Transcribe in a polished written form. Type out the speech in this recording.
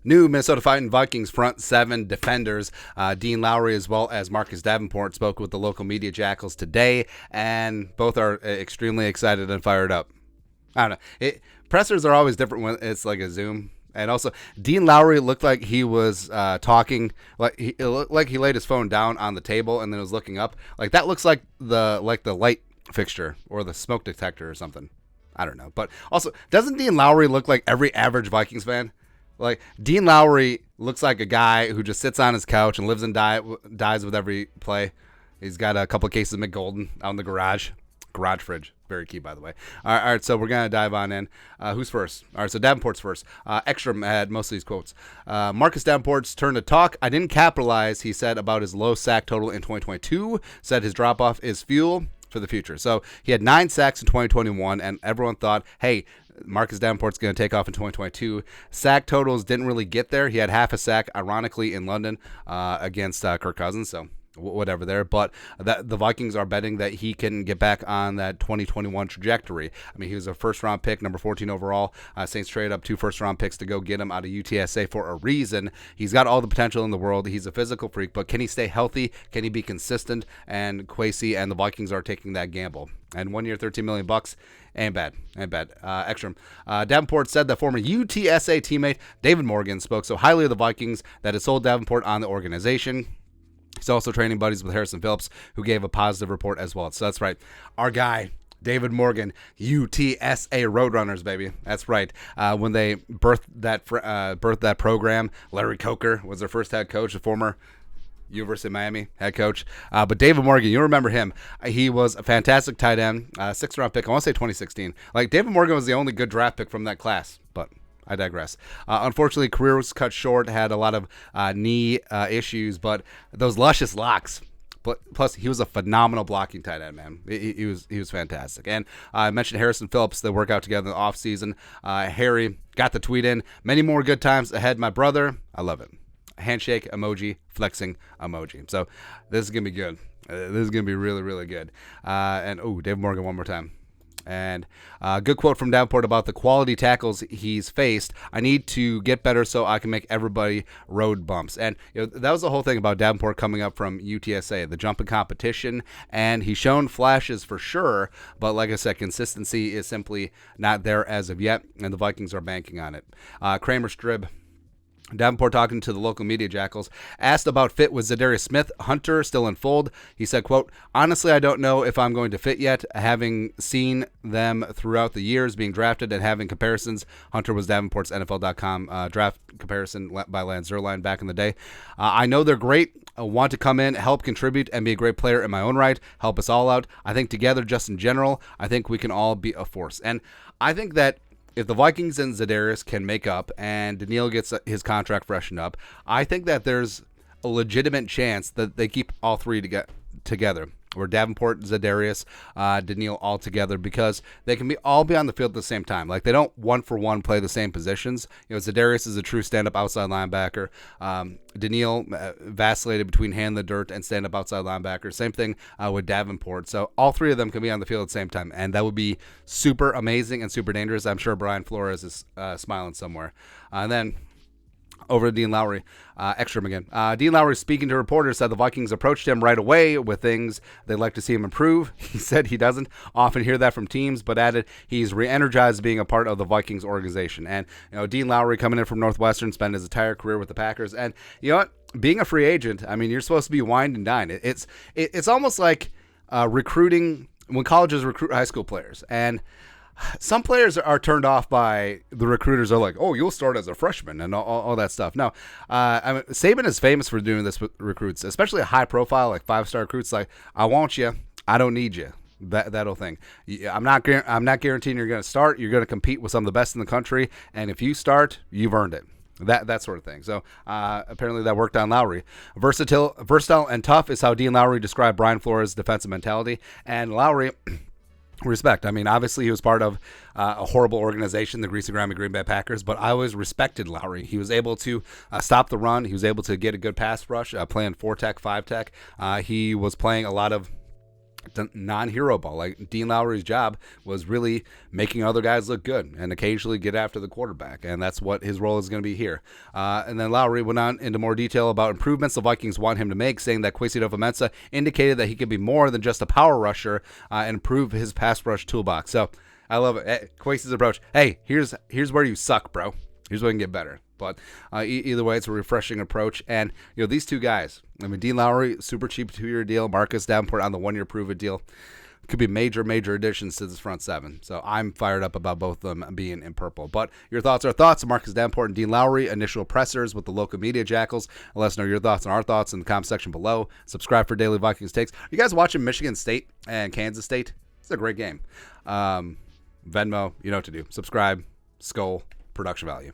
New Minnesota Vikings front seven defenders, Dean Lowery as well as Marcus Davenport, spoke with the local media jackals today, and both are extremely excited and fired up. I don't know. Pressers are always different when it's like a Zoom. And also, Dean Lowery looked like he was talking, it looked like he laid his phone down on the table and then was looking up. Like that looks like the light fixture or the smoke detector or something. I don't know. But also, doesn't Dean Lowery look like every average Vikings fan? Like, Dean Lowery looks like a guy who just sits on his couch and lives and dies with every play. He's got a couple of cases of McGolden out in the garage fridge. Very key, by the way. All right, so we're going to dive on in. Who's first? All right, so Davenport's first. Ekstrom had most of these quotes. Marcus Davenport's turn to talk. I didn't capitalize, he said, about his low sack total in 2022. Said his drop-off is fuel for the future. So he had 9 sacks in 2021, and everyone thought, hey, Marcus Davenport's going to take off in 2022. Sack totals didn't really get there. He had half a sack, ironically, in London against Kirk Cousins, so whatever there. But the Vikings are betting that he can get back on that 2021 trajectory. I mean, he was a first-round pick, number 14 overall. Saints traded up 2 first-round picks to go get him out of UTSA for a reason. He's got all the potential in the world. He's a physical freak, but can he stay healthy? Can he be consistent? And Kwesi and the Vikings are taking that gamble. And 1 year, $13 million ain't bad. Ekstrom. Davenport said that former UTSA teammate David Morgan spoke so highly of the Vikings that it sold Davenport on the organization. He's also training buddies with Harrison Phillips, who gave a positive report as well. So that's right. Our guy, David Morgan, UTSA Roadrunners, baby. That's right. When they birthed that program, Larry Coker was their first head coach, the former University of Miami head coach. But David Morgan, you remember him. He was a fantastic tight end, 6th round pick. I want to say 2016. Like, David Morgan was the only good draft pick from that class, but I digress. Unfortunately, career was cut short, had a lot of knee issues, but those luscious locks. Plus, he was a phenomenal blocking tight end, man. He was fantastic. And I mentioned Harrison Phillips. They work out together in the offseason. Harry got the tweet in. Many more good times ahead, my brother. I love it. Handshake emoji, flexing emoji. So this is going to be good. This is going to be really, really good. And, David Morgan one more time. And a good quote from Davenport about the quality tackles he's faced. I need to get better so I can make everybody road bumps. And that was the whole thing about Davenport coming up from UTSA, the jumping competition. And he's shown flashes for sure. But like I said, consistency is simply not there as of yet. And the Vikings are banking on it. Kramer Strib. Davenport, talking to the local media jackals, asked about fit with Zadarius Smith, Hunter still in fold. He said, quote, honestly, I don't know if I'm going to fit yet. Having seen them throughout the years being drafted and having comparisons, Hunter was Davenport's NFL.com draft comparison by Lance Zierlein back in the day. I know they're great. I want to come in, help contribute, and be a great player in my own right, help us all out. I think together, just in general, I think we can all be a force. And I think that if the Vikings and Zadarius can make up and Daniil gets his contract freshened up, I think that there's a legitimate chance that they keep all three together. Or Davenport, Zadarius, Daniil all together, because they can all be on the field at the same time. Like, they don't one-for-one play the same positions. Zadarius is a true stand-up outside linebacker. Daniil vacillated between hand in the dirt and stand-up outside linebacker. Same thing with Davenport. So all three of them can be on the field at the same time, and that would be super amazing and super dangerous. I'm sure Brian Flores is smiling somewhere. And then over to Dean Lowery, Ekstrom again. Dean Lowery, speaking to reporters, said the Vikings approached him right away with things they'd like to see him improve. He said he doesn't often hear that from teams, but added he's re-energized being a part of the Vikings organization. And Dean Lowery, coming in from Northwestern, spent his entire career with the Packers. And you know what? Being a free agent, I mean, you're supposed to be wined and dined. It's almost like recruiting when colleges recruit high school players. And some players are turned off by the recruiters are like, oh, you'll start as a freshman and all that stuff. No, I mean, Saban is famous for doing this with recruits, especially a high profile, like 5-star recruits. Like, I want you, I don't need you. That whole thing. I'm not guaranteeing you're going to start. You're going to compete with some of the best in the country, and if you start, you've earned it. That sort of thing. So apparently that worked on Lowery. Versatile and tough is how Dean Lowery described Brian Flores' defensive mentality. And Lowery, respect. I mean, obviously he was part of a horrible organization, the Greasy Grimy Green Bay Packers, but I always respected Lowery. He was able to stop the run. He was able to get a good pass rush, playing 4-tech, 5-tech. He was playing a lot of non-hero ball. Like Dean Lowery's job was really making other guys look good and occasionally get after the quarterback, and that's what his role is going to be here. And then Lowery went on into more detail about improvements the Vikings want him to make, saying that Kwesi adofo-mensah indicated that he could be more than just a power rusher and improve his pass rush toolbox. So I love it. Kwesi's approach. Hey, here's where you suck, bro. Here's where you can get better. But either way, it's a refreshing approach. And, these two guys, Dean Lowery, super cheap 2-year deal. Marcus Davenport on the 1-year prove-it deal. Could be major additions to this front seven. So I'm fired up about both of them being in purple. But your thoughts are thoughts. Marcus Davenport and Dean Lowery, initial pressers with the local media jackals. Let us know your thoughts and our thoughts in the comment section below. Subscribe for daily Vikings takes. Are you guys watching Michigan State and Kansas State? It's a great game. Venmo, you know what to do. Subscribe, Skull, production value.